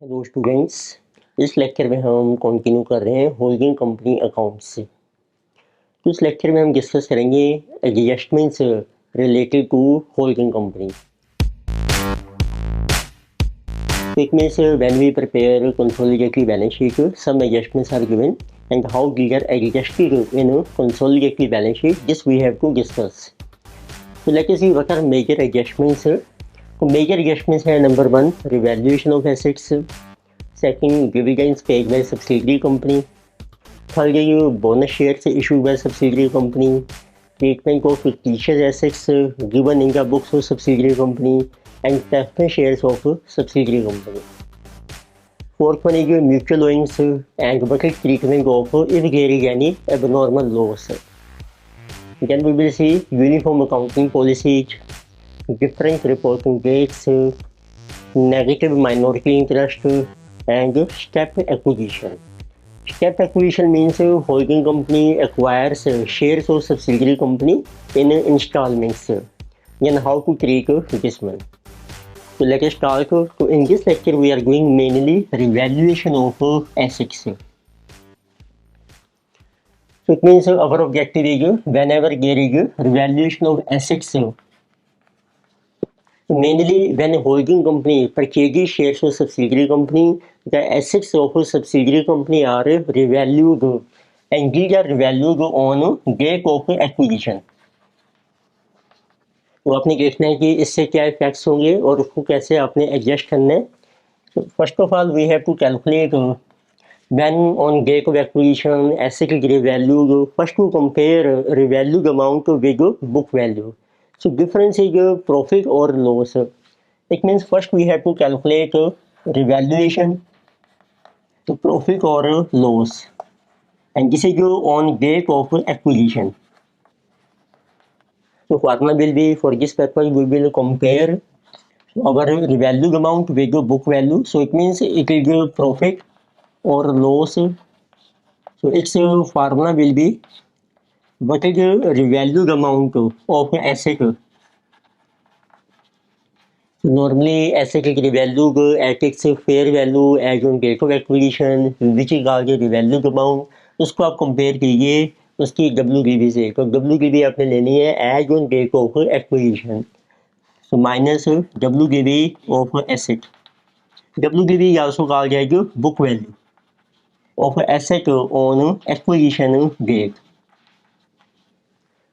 Hello students. इस lecture में हम कंटिन्यू कर रहे हैं होल्डिंग कंपनी अकाउंट से। तो इस लेक्चर में हम डिस्कस करेंगे adjustments related to holding company. So it means when we prepare consolidated balance sheet, some adjustments are given and how these are adjusted in a consolidated balance sheet. This we have to discuss. So let us see what are major adjustments. So major adjustments are number one, revaluation of assets. Second, dividends paid by subsidiary company. Third, bonus shares issued by subsidiary company. Treatment of fictitious assets given in the books of subsidiary company and preference shares of subsidiary company. Fourth one is mutual owings and bucket treatment of if there is any abnormal loss. Then we will see uniform accounting policies, different reporting dates, negative minority interest, and step acquisition. Step acquisition means holding company acquires shares of subsidiary company in installments. Then how to treat this one? So let us start. So in this lecture we are doing mainly revaluation of assets. So it means our objective is whenever there is revaluation of assets, mainly when a holding company purchases shares of subsidiary company, the assets of a subsidiary company are revalued and these are revalued on date of acquisition. तो आपने देखना है कि इससे क्या effects होंगे और उसको कैसे आपने एडजस्ट करना है। First of all we have to calculate when on date of acquisition asset is revalued, first to compare revalued amount with book value. So difference is profit or loss. It means first we have to calculate revaluation to profit or loss, and this is on date of acquisition. So formula will be for this purpose we will compare our revalued amount with the book value. So it means it is profit or loss. So its formula will be what is the revalued amount of asset. So normally asset is revalued at its fair value as on date of acquisition, which is called the revalued amount. उसको आप compare कीजिए उसकी WDV से, तो WDV आपने लेनी है as on date of acquisition, so minus WDV of asset. WDV is also called as book value of asset on acquisition date.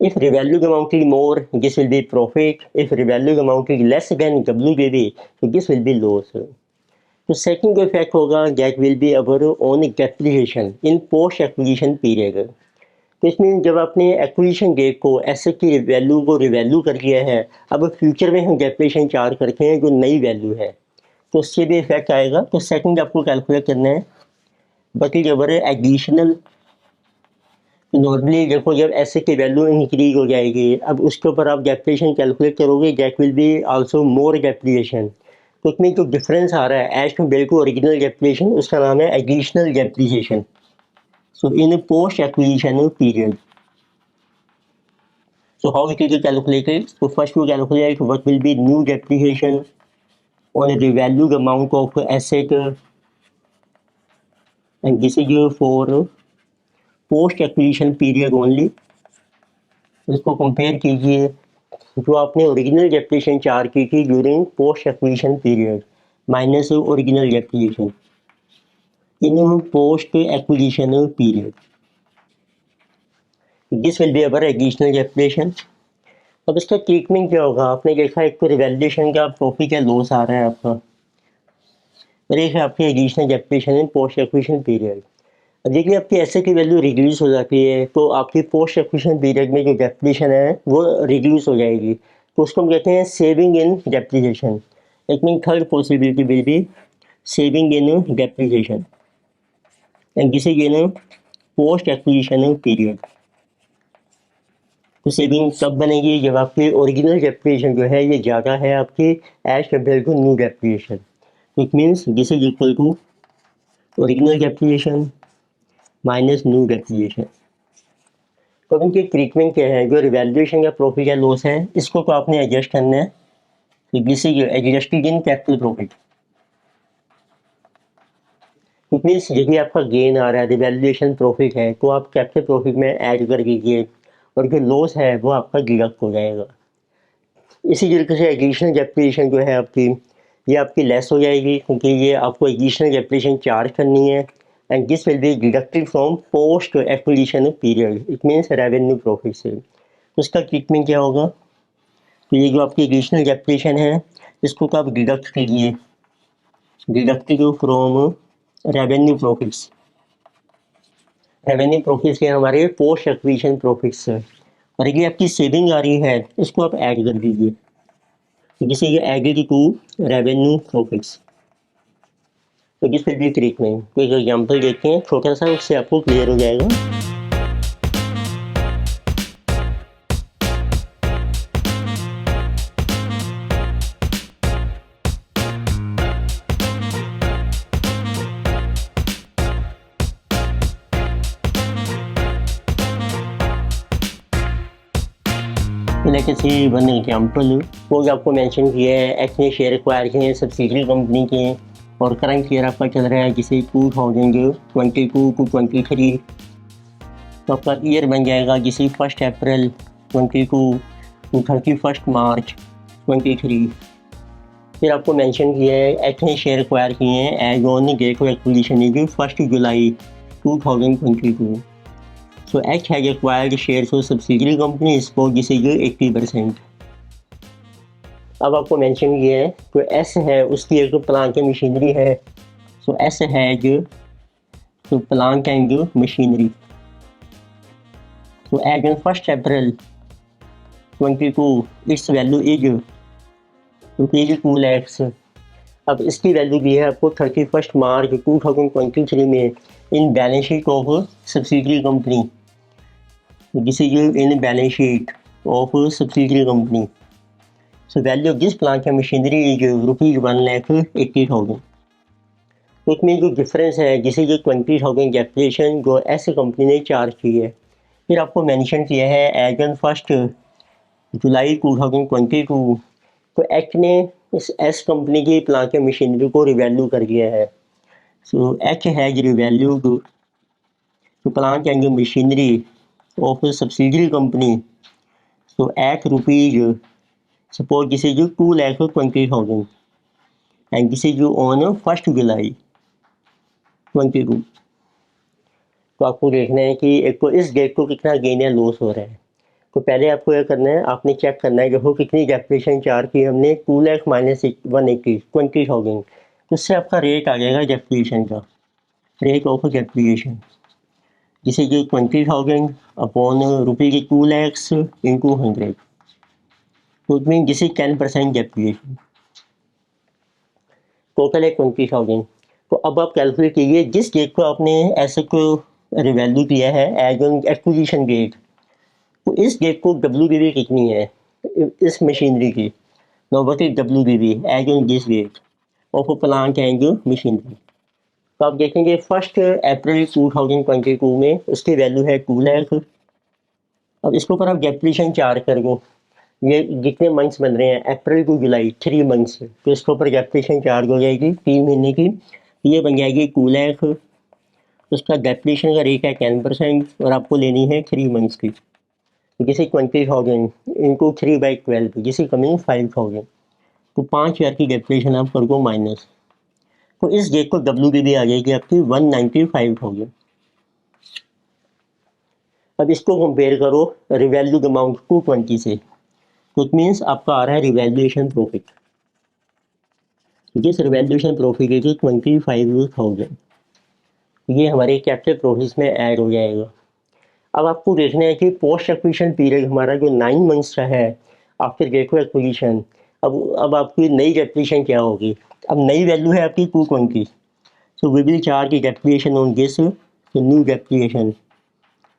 If revalued amount is more, this will be profit. If revalued amount is less than WDV, so this will be loss. तो second effect होगा that will be our on depreciation in post acquisition period. तो इसमें जब आपने acquisition date को asset की value को revalue कर लिया है, अब फ्यूचर में हम डेप्रिसिएशन चार्ज करते हैं जो नई वैल्यू है, तो उससे भी इफेक्ट आएगा। तो सेकंड आपको कैलकुलेट करना है but is our additional. Normally देखो जब एसेट की वैल्यू इंक्रीज हो जाएगी, अब उसके ऊपर आप डेप्रिसिएशन कैलकुलेट करोगे that will be also more depreciation. तो उसमें जो डिफरेंस आ रहा है as compare to original depreciation, उसका नाम है additional depreciation. So in post acquisition period, so how it is calculated? So first we calculate what will be new depreciation on the valued amount of asset, and this is for post acquisition period only. इसको compare कीजिए जो आपने original depreciation charge की थी during post acquisition period minus original depreciation in post acquisition period. This will be our additional depreciation. अब इसका treatment क्या होगा? आपने देखा एक तो रिवैल्यूएशन का प्रॉफिट या लॉस आ रहा है आपका, और एक है आपकी एडिशनल डेप्रिसिएशन इन पोस्ट एक्विजिशन पीरियड। अब देखिए आपकी एसेट की वैल्यू रिड्यूस हो जाती है तो आपकी पोस्ट एक्विजिशन पीरियड में जो डेप्रिसिएशन है वो रिड्यूस हो जाएगी, तो उसको हम कहते हैं saving in depreciation. It mean third possibility will be saving in depreciation and this is in post acquisition period. तो सेविंग कब बनेगी? जब आपकी ओरिजिनल डेप्रिसिएशन जो है ये ज़्यादा है आपकी as compare to new depreciation. It means this is equal to original depreciation minus new depreciation. तो इनकी ट्रीटमेंट क्या है? जो रिवैल्यूएशन का प्रॉफिट या लॉस है इसको तो आपने एडजस्ट करना है, तो this is adjusted in capital profit. It means यदि आपका गेन आ रहा है, रिवैल्यूएशन प्रॉफिट है, तो आप कैपिटल प्रॉफिट में ऐड कर दीजिए और जो लॉस है वो आपका डिडक्ट हो जाएगा। इसी तरीके से एडिशनल डेप्रिसिएशन जो है आपकी, ये आपकी लेस हो जाएगी क्योंकि ये आपको एडिशनल डेप्रिसिएशन चार्ज करनी है and this will be deducted from post acquisition period, it means revenue profit से। तो इसका ट्रीटमेंट क्या होगा, तो ये जो आपकी एडिशनल डेप्रिसिएशन है इसको तो आप डिडक्ट कीजिए, deducted from revenue profits, revenue profits के हमारे पोस्ट एक्विजिशन प्रॉफिट्स है, और ये आपकी सेविंग आ रही है इसको आप ऐड कर दीजिए, जिसे ये एडेड टू रेवेन्यू प्रॉफिट्स। तो दिस विल बी ट्रीटमेंट। तो एक एग्जांपल देखते हैं छोटा सा, उससे आपको क्लियर हो जाएगा। लेट अस सी वन एग्जांपल, वो आपको मेंशन किया है एक्स ने शेयर एक्वायर किए हैं सब्सिडरी कंपनी के और करंट ईयर आपका चल रहा है जिसे 2022 टू 23, तो आपका ईयर बन जाएगा जिसे 1 अप्रैल 22 टू 31 मार्च 23। फिर आपको मेंशन किया है एक्स ने शेयर एक्वायर किए हैं as on date of acquisition is 1 जुलाई 2022। So H has acquired shares of subsidiary companies for this is 80%। अब आपको मेंशन किया है तो S है उसकी एक प्लांट एंड मशीनरी है, सो S हैज तो plant and machinery, so as on 1 April 22 its value is rupees 2 lakhs। अब इसकी वैल्यू दी है आपको 31 मार्च 2023 में in balance sheet of subsidiary company, this is in balance sheet of subsidiary company, so value of this plant and machinery is rupees 1,80,000। तो इसमें जो difference है जिसे जो 20,000 डेप्रिसिएशन जो एस कंपनी ने चार्ज की है, फिर आपको मेंशन किया है एज ऑन 1 जुलाई 2022 तो एच ने इस एस कंपनी की प्लांट एंड मशीनरी को रिवैल्यू कर दिया है, so H has revalue to plant and machinery of a subsidiary company, so at rupees suppose this is 2,20,000 and this is on 1 July 22। तो आपको देखना है कि एक तो इस डेट को कितना गेन या लॉस हो रहा है। तो पहले आपको यह करना है, आपने चेक करना है देखो कितनी डेप्रिसिएशन चार्ज की हमने, 2 लाख माइनस 180 20,000, तो उससे आपका रेट आ जाएगा डेप्रिसिएशन का, रेट ऑफ डेप्रिसिएशन जिसे कि 20,000 अपॉन रुपये 2 lakhs इंटू 100, तो मीन जिसे 10% डेप्रिसिएशन, टोटल है 20,000। तो अब आप कैलकुलेट कीजिए जिस डेट को आपने एसेट को रिवैल्यू किया है एज ऑन एक्विजिशन डेट, तो इस डेट को WDV कितनी है इस मशीनरी की, no what is WDV as on this date of plant and machinery. तो आप देखेंगे 1 अप्रैल 2022 में उसकी वैल्यू है 2 लाख। अब इसके ऊपर आप डेप्रिसिएशन चार्ज कर दो, ये जितने मंथ्स बन रहे हैं अप्रैल टू जुलाई 3 मंथ्स, तो इसके ऊपर डेप्रिसिएशन चार्ज हो जाएगी 3 महीने की, ये बन जाएगी 2 लाख। उसका डेप्रिसिएशन का रेट है 10% और आपको लेनी है 3 मंथ्स की, जिसे 20,000 इंटू 3/12 जिसे कमिंग 5,000, तो 5,000 की डेप्रिसिएशन आप कर दो माइनस, तो इस डेट को WDV आ जाएगी आपकी 195,000। अब इसको कंपेयर करो रिवैल्यू अमाउंट 220 से, तो इट मीन्स आपका आ रहा है रिवैल्यूएशन प्रॉफिट, जिस रिवैल्यूएशन प्रॉफिट है 25,000, ये हमारे कैपिटल प्रॉफिट्स में ऐड हो जाएगा। अब आपको देखना है कि पोस्ट एक्विजिशन पीरियड हमारा जो 9 मंथ्स का है आफ्टर डेट ऑफ एक्विजिशन, अब आपकी नई डेप्रिसिएशन क्या होगी, अब नई वैल्यू है आपकी 220, so we will charge depreciation on this new depreciation,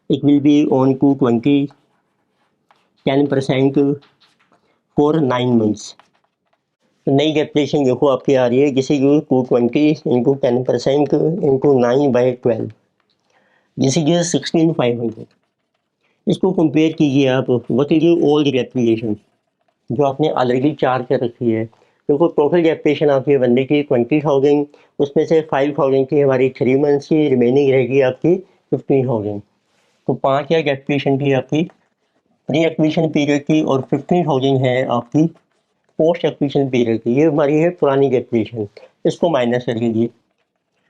it will be on 220 10% for 9 months. नई डेप्रिसिएशन देखो आपकी आ रही है जिसे 220 इंटू 10% इंटू 9/12 जिसे 16,500। इसको कंपेयर कीजिए आप व्हाट इज ओल्ड डेप्रिसिएशन जो आपने ऑलरेडी चार्ज कर रखी है, देखो टोटल कैपिटेशन आपकी बनने की 20,000, उसमें से 5,000 की हमारी 3 मंथ्स की, रिमेनिंग रहेगी आपकी 15,000। तो 5,000 कैपिटेशन की आपकी प्री एक्विजिशन पीरियड की और 15,000 है आपकी पोस्ट एक्विजिशन पीरियड की। ये हमारी है पुरानी कैपिटेशन, इसको माइनस कर दीजिए।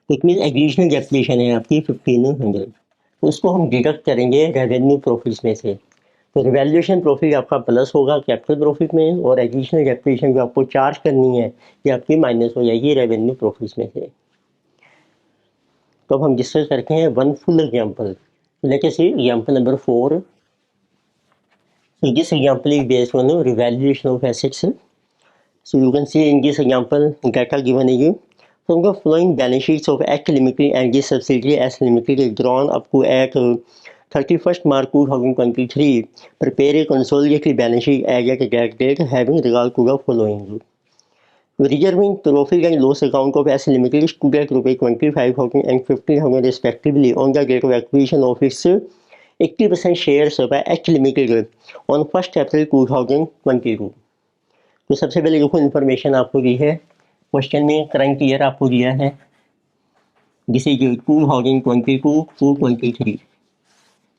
इट मीन एडिशनल कैपिटेशन है आपकी 1500, तो उसको हम डिडक्ट करेंगे रेवेन्यू प्रॉफिट्स में से। तो रिवैल्यूएशन प्रॉफिट आपका प्लस होगा कैपिटल प्रॉफिट में, और एडिशनल कैपिटेशन जो आपको चार्ज करनी है ये आपकी माइनस हो जाएगी रेवेन्यू प्रॉफिट्स में से। तो अब हम डिस्कस करते हैं वन फुल एग्जाम्पल। लेके सी example number 4। So this example is based on revaluation of assets. So you can see in this example data given is from the following balance sheets of H Limited and this subsidiary S Limited is drawn up to at 31st March 2023. Prepare a consolidated balance sheet as at that date having regard to the following. Reserving profit and loss account of S Limited stood at rupees 25,000 and 15,000 respectively on the date of acquisition of its 80% shares by H Limited on 1st April 2022। तो सबसे पहले देखो information आपको दी है question में, current year आपको दिया है this is 2022 to 23।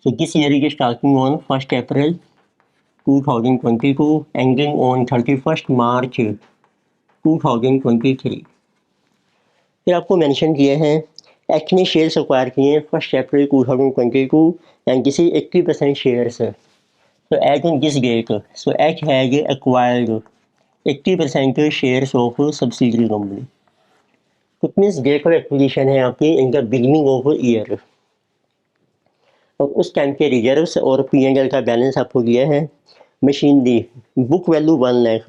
So this year is starting on 1st April 2022 ending on 31st March 2023। फिर आपको मेंशन किए हैं एच ने शेयर्स एक्वायर किए हैं 1st April 2022 and this is 80% shares. So as on this date, so H has acquired 80% shares of subsidiary company. It means date of acquisition है आपकी in the beginning of year। और उस time के reserves और P&L का balance आपको दिया है। Machinery book value 1 lakh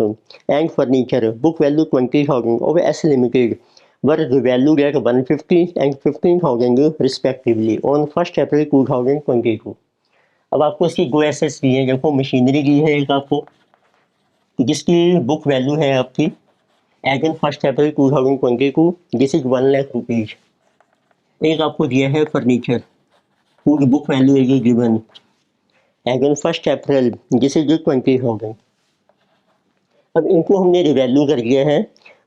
and furniture book value 20,000 of S Limited were valued at 150 and 15,000 respectively on 1st April 2022। अब आपको इसकी दो एसेट्स दी है, देखो मशीनरी दी है एक आपको जिसकी बुक वैल्यू है आपकी as in 1st April 2022 this is 1 lakh rupees. एक आपको दिया है furniture whose book value is given as on 1st April this is 20,000। अब इनको हमने रिवैल्यू कर दिया है।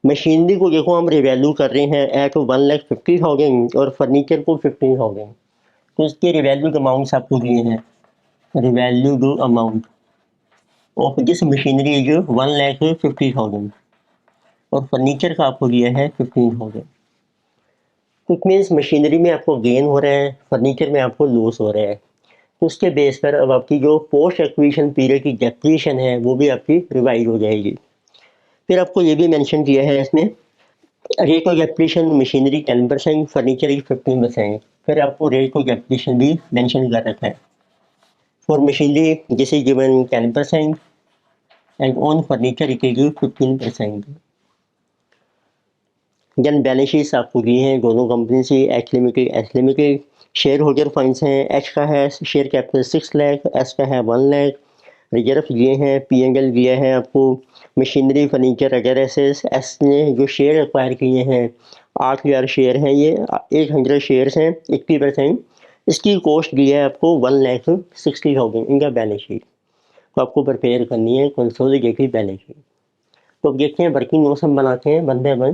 मशीनरी को देखो हम रिवैल्यू कर रहे हैं एट 1,50,000 और फर्नीचर को 15,000। तो इसके रिवैल्यू अमाउंट्स आपको दिए हैं। Revalued amount of this machinery is 1,50,000 और फर्नीचर का आपको दिया है 15,000। इट मीन्स मशीनरी में आपको गेन हो रहा है, फर्नीचर में आपको लॉस हो रहा है। तो उसके बेस पर अब आपकी जो पोस्ट एक्विजिशन पीरियड की डेप्रिसिएशन है वो भी आपकी रिवाइज हो जाएगी। फिर आपको ये भी मेंशन किया है इसमें rate of depreciation machinery 10%, furniture की 15%। फिर आपको रेट ऑफ डेप्रिसिएशन भी मेंशन कर रखा है। For machinery, this is given 10% and on furniture it is 15%। Then balance sheets आपको दी हैं दोनों कंपनी से, H limited S limited. Share holder funds हैं, एच का है शेयर कैपिटल 6 लाख, एस का है 1 लाख। रिजर्व दिए हैं, P&L दिया है आपको machinery furniture other assets. S ने जो शेयर एक्वायर किए हैं 8,000 शेयर हैं, ये 100 शेयर्स हैं 80%। इसकी कॉस्ट दी है आपको 1,60,000 इनका बैलेंस शीट। तो आपको प्रिपेयर करनी है कंसोलिडेटेड बैलेंस शीट। तो अब देखते हैं वर्किंग नोट्स हम बनाते हैं वन बाय वन।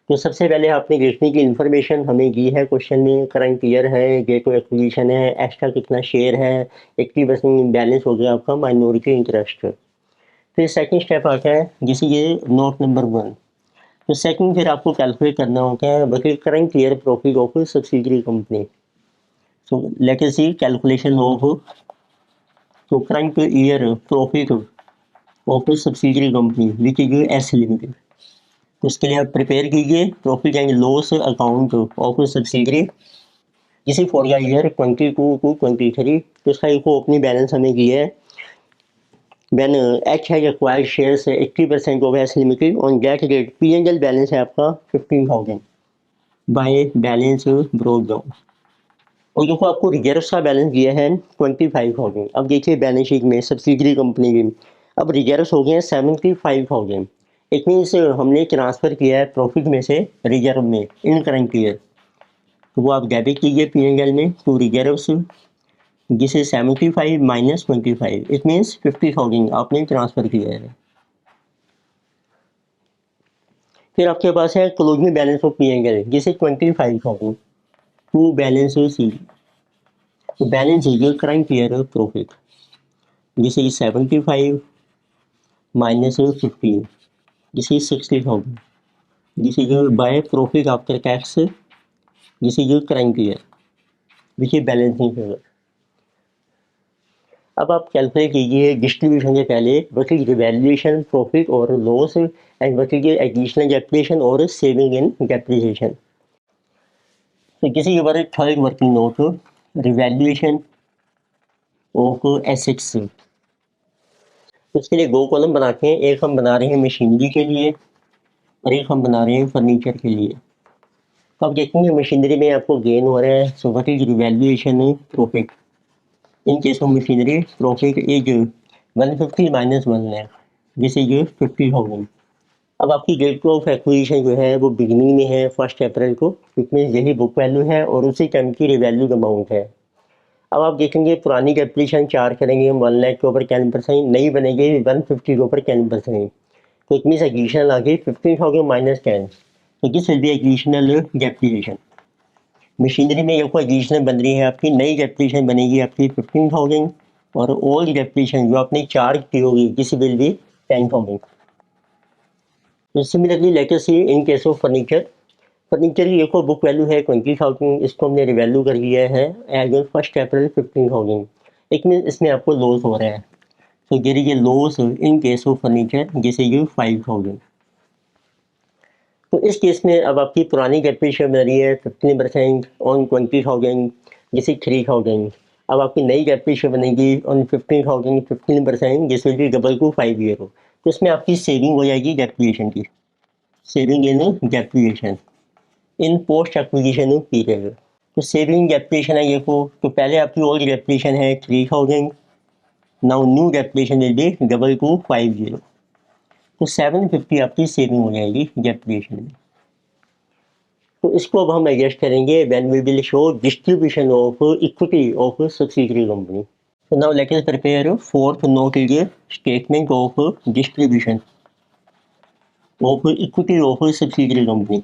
तो सबसे पहले आपने देखने की इन्फॉर्मेशन हमें दी है क्वेश्चन में, करंट ईयर है, डेट ऑफ एक्विजिशन है, एक्स्ट्रा कितना शेयर है, 80% बैलेंस हो गया आपका माइनॉरिटी इंटरेस्ट। फिर सेकंड स्टेप आता है जिसे ये नोट नंबर 1। तो सेकंड फिर आपको कैलकुलेट करना होता है बल्कि current year profit of subsidiary company. So let us see calculation of current year profit of a subsidiary company which is S Limited। तो इसके लिए आप प्रिपेयर कीजिए profit and loss account of subsidiary जिसे फॉर द ईयर 22 टू 23। तो इसका एक opening balance हमें दिया है when H has acquired shares 80% of S Limited on that date। P&L balance है आपका 15,000 बाय बैलेंस ब्रोक डाउन। और देखो आपको रिजर्व्स का बैलेंस दिया है 25,000। अब देखिए बैलेंस शीट में सब्सिडियरी कंपनी की अब रिजर्व्स हो गए हैं 75,000। इट मीन्स हमने ट्रांसफ़र किया है प्रॉफिट में से रिजर्व में इन करंट ईयर। तो वो आप डेबिट कीजिए P&L में टू रिजर्व्स जिसे 75 माइनस 25 इट मीन्स 50,000 आपने ट्रांसफ़र किया है। फिर आपके पास है closing balance of P and L, जिसे 25,000 टू बैलेंस सी। तो balance is your current year profit. This is 75 minus 15. This is 60,000. This is your by profit after tax. This is your current year, which is balancing figure. अब आप calculate कीजिए distribution के पहले what is revaluation profit और loss and what is additional depreciation और saving in depreciation. तो किसी के बारे third working note revaluation of assets. उसके लिए दो कॉलम बनाते हैं, एक हम बना रहे हैं मशीनरी के लिए और एक हम बना रहे हैं फर्नीचर के लिए। तो आप देखेंगे मशीनरी में आपको गेन हो रहा है, so what is revaluation profit. In case of machinery profit is 150 minus 1 lakh, this is 50,000। अब आपकी डेट ऑफ एक्विजिशन जो है वो बिगिनिंग में है 1 अप्रैल को, इसमें यही बुक वैल्यू है और उसी टाइम की रिवैल्यू अमाउंट है। अब आप देखेंगे पुरानी डेप्रिसिएशन चार्ज करेंगे हम 1 लाख के ऊपर 10%, नहीं बनेगी 150 के ऊपर 10%। तो इट मीन्स एडिशनल आ गई 15,000 माइनस 10, तो this will B additional depreciation. Machinery में ये कोई एडिशनल बन रही है, आपकी नई डेप्रिसिएशन बनेगी आपकी 15,000 और ओल्ड डेप्रिसिएशन जो आपने चार्ज की होगी दिस विल बी 10,000। तो similarly let us see in case of furniture. Furniture की देखो बुक वैल्यू है 20,000, इसको हमने रिवैल्यू कर लिया है एज ऑन 1 अप्रैल 15,000। एक मीन इसमें आपको लॉस हो रहा है, so there is a loss in case of furniture, जैसे ये 5,000। तो इस केस में अब आपकी पुरानी डेप्रिसिएशन बन रही है 15% ऑन 20,000, जैसे 3,000। अब आपकी नई डेप्रिसिएशन बनेगी ऑन 15,000 15%, जिस will be double two 5 year. तो इसमें आपकी सेविंग हो जाएगी डेप्रिसिएशन की, saving in depreciation in post acquisition period. तो सेविंग डेप्रिसिएशन है ये को, तो पहले आपकी ओल्ड डेप्रिसिएशन है 3,000, now new depreciation will be double two 50, तो 750 आपकी सेविंग हो जाएगी डेप्रिसिएशन में। तो इसको अब हम एडजस्ट करेंगे when we will show distribution of equity of subsidiary company. So now let us prepare fourth note is statement of distribution of equity of subsidiary company.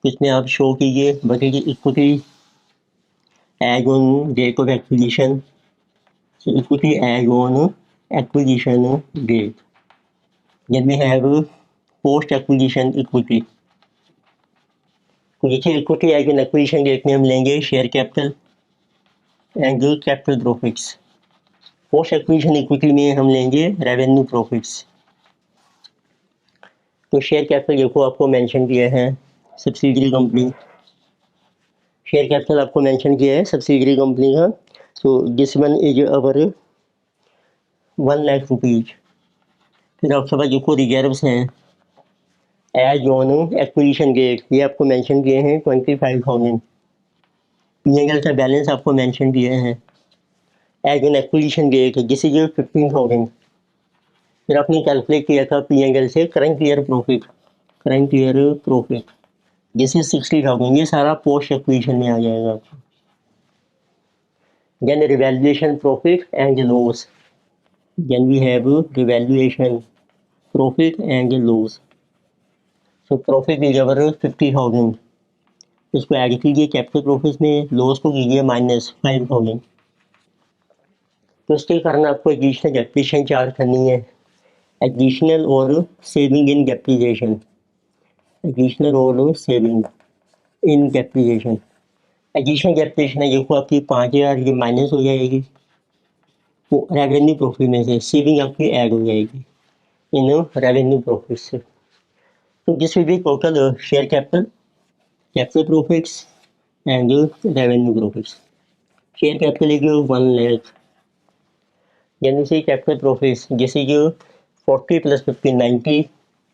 इसमें आप शो कीजिए बटेगी equity as on date of acquisition, equity as on acquisition date. Then we have post acquisition equity. तो देखिए equity as an acquisition date में हम लेंगे share capital and capital profits. Post acquisition equity में हम लेंगे रेवेन्यू प्रॉफिट्स। तो share capital देखो आपको मेंशन किया है सब्सिडियरी कंपनी, शेयर कैपिटल आपको मेंशन किया है सब्सिडियरी कंपनी का। So this one is our 1 lakh rupees. फिर आपके पास देखो रिजर्व्स हैं एज ऑन एक्विजिशन डेट, ये आपको मेंशन किए हैं 25,000। पीएनएल का बैलेंस आपको मेंशन किए हैं as on acquisition date, this is 15,000। फिर आपने कैलकुलेट किया था पीएनएल से current year profit, current year profit this is 60,000, ये सारा पोस्ट एक्विजिशन में आ जाएगा आपको। Then revaluation profit and loss, then we have revaluation profit and loss। so profit is our 50,000, इसको ऐड कीजिए कैपिटल प्रॉफिट में, लॉस को कीजिए माइनस 5,000। तो इसके कारण आपको एडिशनल डेप्रिसिएशन चार्ज करनी है, एडिशनल और सेविंग इन डेप्रिसिएशन, एडिशनल और saving in depreciation. Additional depreciation है देखो आपकी 5,000 ये माइनस हो जाएगी रेवेन्यू प्रॉफिट में से, सेविंग आपकी ऐड हो जाएगी इन रेवेन्यू प्रॉफिट से। तो this will be total share capital, capital profits and revenue profits. Share capital is 1 lakh, then we see capital profits this is 40 plus 15 90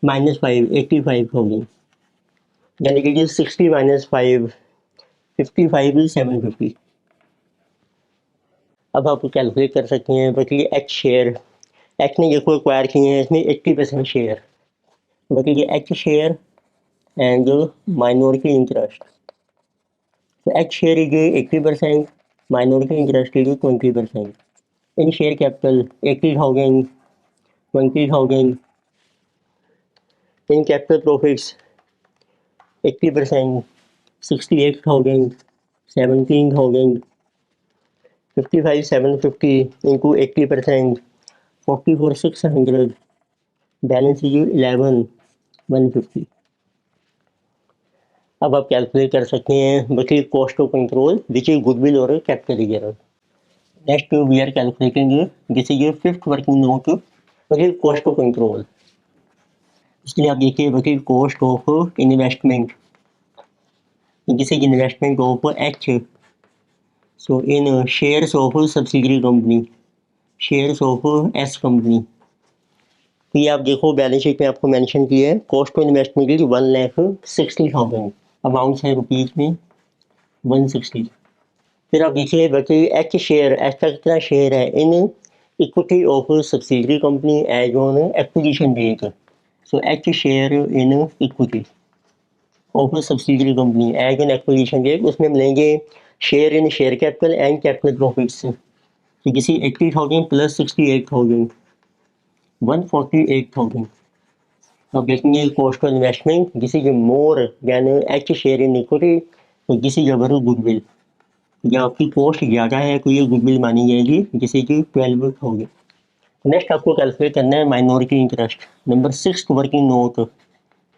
minus 5 85,000, then it is 60 minus 5 55 750। अब आप calculate कर सकते हैं बल्कि H share, H ने देखो acquire किए हैं इसमें 80% शेयर, बल्कि ये H share and minority interest. तो H share is 80%, minority interest is 20%। In share capital 80,000 20,000 in capital profits 80%, 68,000, 17,000, 55,750 into 80%, 44,600, balance is 11,150। अब आप कैलकुलेट कर सकते हैं बची cost of control which is goodwill और capital reserve. Next we are calculating this is fifth working note बची cost of control. इसके लिए आप देखिए बची cost of investment, this is investment of H, so in shares of subsidiary company, shares of S company. तो ये आप देखो बैलेंस शीट में आपको मेंशन किया है cost of investment is 1,60,000, amount है रुपीज में 160। फिर आप देखिए बचे एच शेयर, एच का कितना शेयर है in equity of subsidiary company as on acquisition date, so each share in equity of subsidiary company as on acquisition date, उसमें हम लेंगे share in share capital and capital profits. तो किसी 80,000 plus 68,000, 148,000। अब देखेंगे cost of investment this is more than each share in equity, तो this is our goodwill. या आपकी कॉस्ट ज़्यादा है तो ये गुडविल मानी जाएगी जिसे कि 12,000। नेक्स्ट आपको कैलकुलेट करना है minority interest, number 6 working note,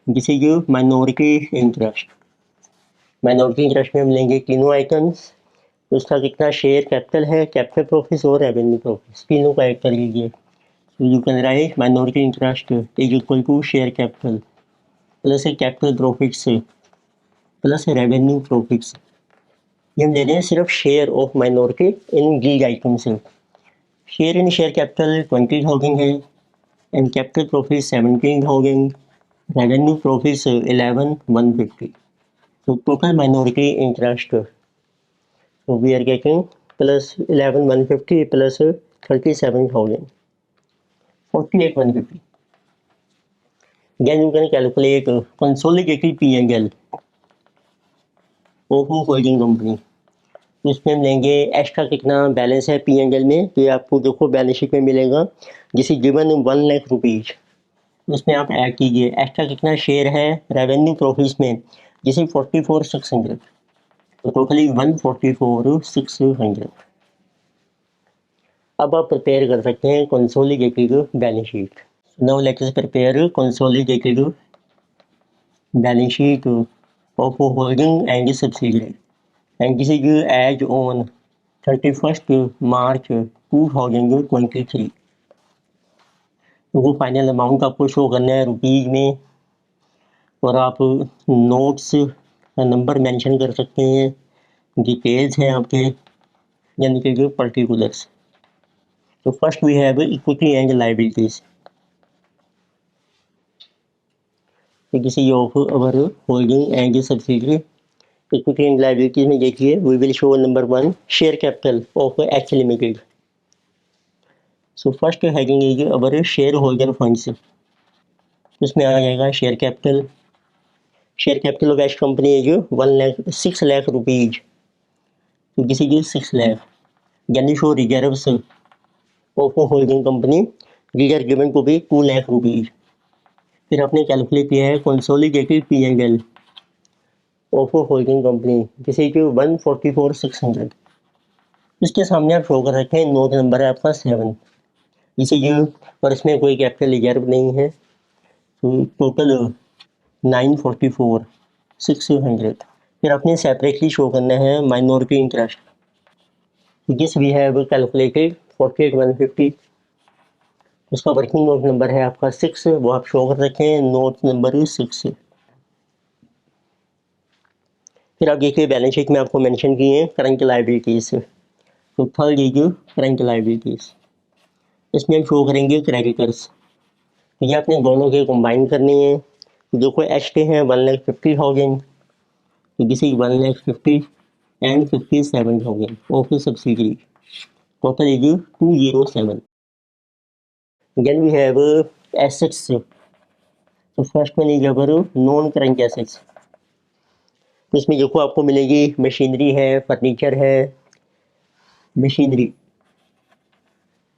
जिसे कि माइनॉरिटी इंटरेस्ट। माइनॉरिटी इंटरेस्ट में हम लेंगे तीनों आइटम्स, उसका कितना शेयर कैपिटल है, कैपिटल प्रॉफिट्स और रेवेन्यू प्रॉफिट्स, तीनों को ऐड कर लीजिए। You can write minority interest is equal to share capital plus capital profits plus revenue profits। ये हम ले रहे हैं सिर्फ शेयर ऑफ माइनॉरिटी इन गीज आइटम से। शेयर इन शेयर कैपिटल 20,000 है and capital profit 17,000, revenue profits 11,150। तो टोटल माइनॉरिटी इंटरेस्ट तो we are getting plus 11,150 plus 37,000, 48,150। Then you can calculate consolidated P&L of holding company. उसमें हम लेंगे extra कितना balance है P&L में, तो ये आपको देखो बैलेंस शीट में मिलेगा जिसे गिवन 1 लाख रुपीज, उसमें आप ऐड कीजिए एक्स्ट्रा कितना शेयर है रेवेन्यू प्रॉफिट्स में जिसे 44,600, तो टोटली 144,600। अब आप प्रिपेयर कर सकते हैं consolidated balance sheet. Now let us prepare consolidated balance sheet of holding and subsidiary and this is as on 31 March 2023। तो वो फाइनल अमाउंट आपको शो करना है रुपीज में, और आप नोट्स का नंबर मेंशन कर सकते हैं, डिटेल्स हैं आपके यानी कि जो पर्टिकुलर्स। तो first we have equity and liabilities, किसी of our holding and subsidiary. Equity and liabilities में देखिए we will show number 1 share capital of H limited. So first heading is our share holder funds, उसमें आ जाएगा share capital. Share capital of H company is 6 lakh rupees, तो this is 6 lakh. यानी show reserves of holding company, reserve given to be 2 lakh rupees. फिर आपने calculate किया है consolidated P&L of holding company जिसे कि 144,600। इसके सामने आप शो कर रखे हैं नोट नंबर है आपका 7, जिसे ये और इसमें कोई कैपिटल रिजर्व नहीं है, तो टोटल 944,600। फिर आपने सेपरेटली शो करना है माइनॉरिटी इंटरेस्ट, जिस वी हैव कैलकुलेटेड 48,150। उसका वर्किंग नोट नंबर है आपका 6, वो आप शो कर रखे हैं नोट नंबर 6। फिर आप देखिए बैलेंस शीट में आपको मेंशन किए हैं करंट लायबिलिटीज, तो थर्ड इज करंट लायबिलिटीज। इसमें हम शो करेंगे क्रेडिटर्स, ये आपने दोनों के कंबाइन करने हैं। देखो एच के हैं 1,50,000, this is 1,50,000 and 57,000 of subsidiary, total is 207। Then we have assets. तो first one is our non current assets, इसमें देखो आपको मिलेगी मशीनरी है, फर्नीचर है, मशीनरी।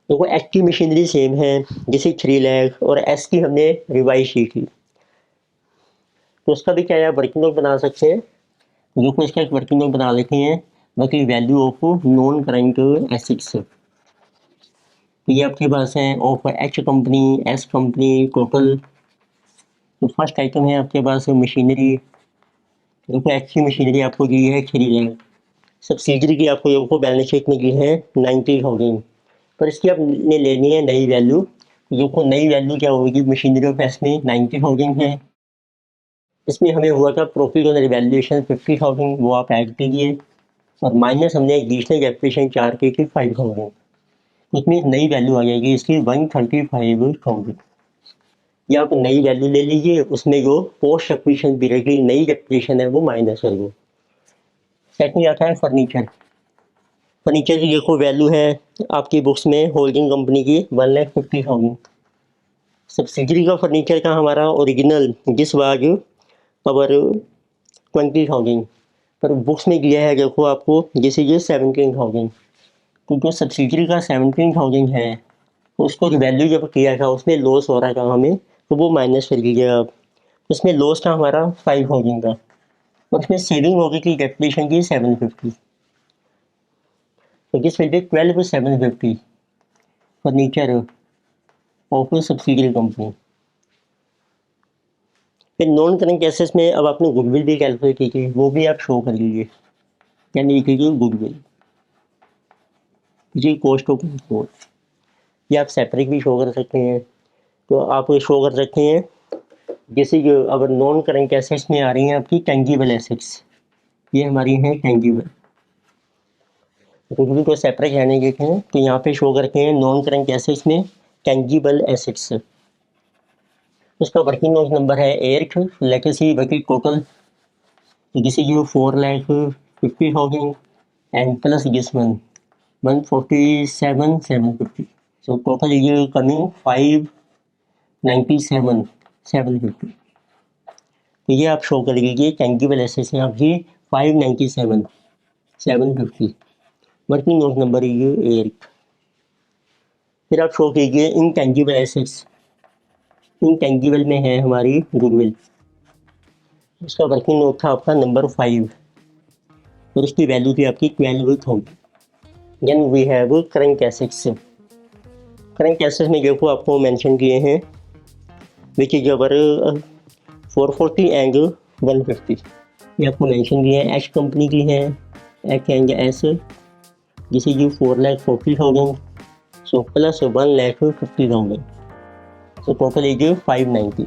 देखो एच की मशीनरी सेम है जिसे 3 लाख, और एस की हमने रिवाइज की थी तो उसका भी क्या है, आप वर्किंग नोट बना सकते हैं। जो कुछ इसका एक वर्किंग नोट बना लेते हैं, बाकी value of non current assets, तो ये आपके पास है of H company, S company, total. तो फर्स्ट आइटम है आपके पास मशीनरी, देखो एच की मशीनरी आपको दी है 3 लाख, सब्सिडरी की आपको देखो बैलेंस शीट में दी है 90,000, पर इसकी आपने लेनी है नई वैल्यू। देखो नई वैल्यू क्या होगी, मशीनरी ऑफ एस में 90,000 है, इसमें हमें हुआ था प्रॉफिट ऑन रिवैल्यूएशन 50,000, वो आप ऐड कीजिए, और माइनस हमने एडिशनल डेप्रिसिएशन चार्ज की थी 5,000, इसमें नई वैल्यू आ जाएगी इसकी 135,000। ये आप नई वैल्यू ले लीजिए, उसमें जो पोस्ट एक्विजिशन पीरियड की नई डेप्रिसिएशन है वो माइनस कर दो। सेकंड आता है फर्नीचर। फर्नीचर की देखो वैल्यू है आपकी बुक्स में होल्डिंग कंपनी की 1,50,000। सब्सिडरी का फर्नीचर का हमारा ओरिजिनल जिस वाज और 20,000, पर बुक्स में दिया है देखो आपको जैसे ये 17,000, तो जो सब्सिडरी का 17,000 है उसको वैल्यू जब किया था उसमें लॉस हो रहा था हमें, तो वो माइनस कर लीजिए आप। उसमें लॉस था हमारा 5,000 का, और उसमें सेविंग हो गई थी डेप्रिसिएशन की 750, तो this will B 12,750 furniture of subsidiary company. फिर नॉन करंट एसेट्स में अब आपने गुडविल भी कैलकुलेट कीजिए, वो भी आप शो कर लीजिए, यानी लिखिए गुडविल जी कॉस्ट ऑफ गुड्स, ये आप सेपरेट भी शो कर सकते हैं। तो आप शो कर सकते हैं जैसे कि अगर नॉन करंट एसेट्स में आ रही हैं आपकी टेंजिबल एसेट्स, ये हमारी हैं टेंजिबल, गुडविल को सेपरेट रहने देते हैं, तो यहाँ पे शो करते हैं नॉन करंट एसेट्स में टेंजिबल एसेट्स। उसका वर्किंग नोट नंबर है 8 लेगेसी वर्किंग टोटल, जैसे ये 4,50,000 and plus this 147,750, so total ये कमिंग 597,750। तो ये आप शो कर लीजिए टेंजिबल एसेट्स में आपकी 597,750, वर्किंग नोट नंबर ये 8। फिर आप शो कीजिए इनटेंजिबल एसेट्स, इनटेंजिबल में है हमारी गुडविल, उसका वर्किंग नोट था आपका नंबर 5, और उसकी वैल्यू थी आपकी 12,000। Then we have current assets. Current assets में देखो आपको मेंशन किए हैं विच इज अवर 440 एंड 150, ये आपको मेंशन किए हैं। एच कंपनी की है एच एंड एस, जिसे जो 4,40,000, so plus 1,50,000, so total is 590,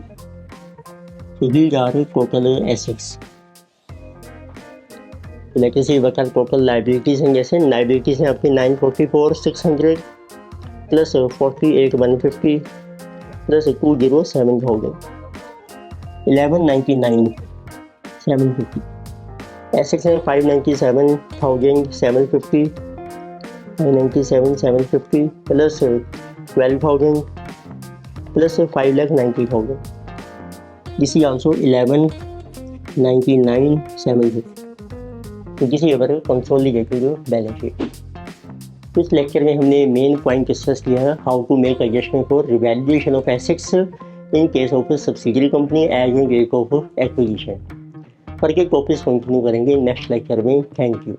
so these are total assets। let us see what are total liabilities हैं, जैसे liabilities हैं आपकी 944,600 प्लस 48,150 प्लस 207,000, 1199,750। assets हैं 597,750, 597,750 plus 12,000 plus 5,90,000, this is also 1199,750। तो this is our consolidated balance sheet. तो इस lecture में हमने मेन पॉइंट डिस्कस किया है how to make adjustment for revaluation of assets in case of subsidiary company as in case of acquisition. पर के topics continue करेंगे नेक्स्ट लेक्चर में। Thank you.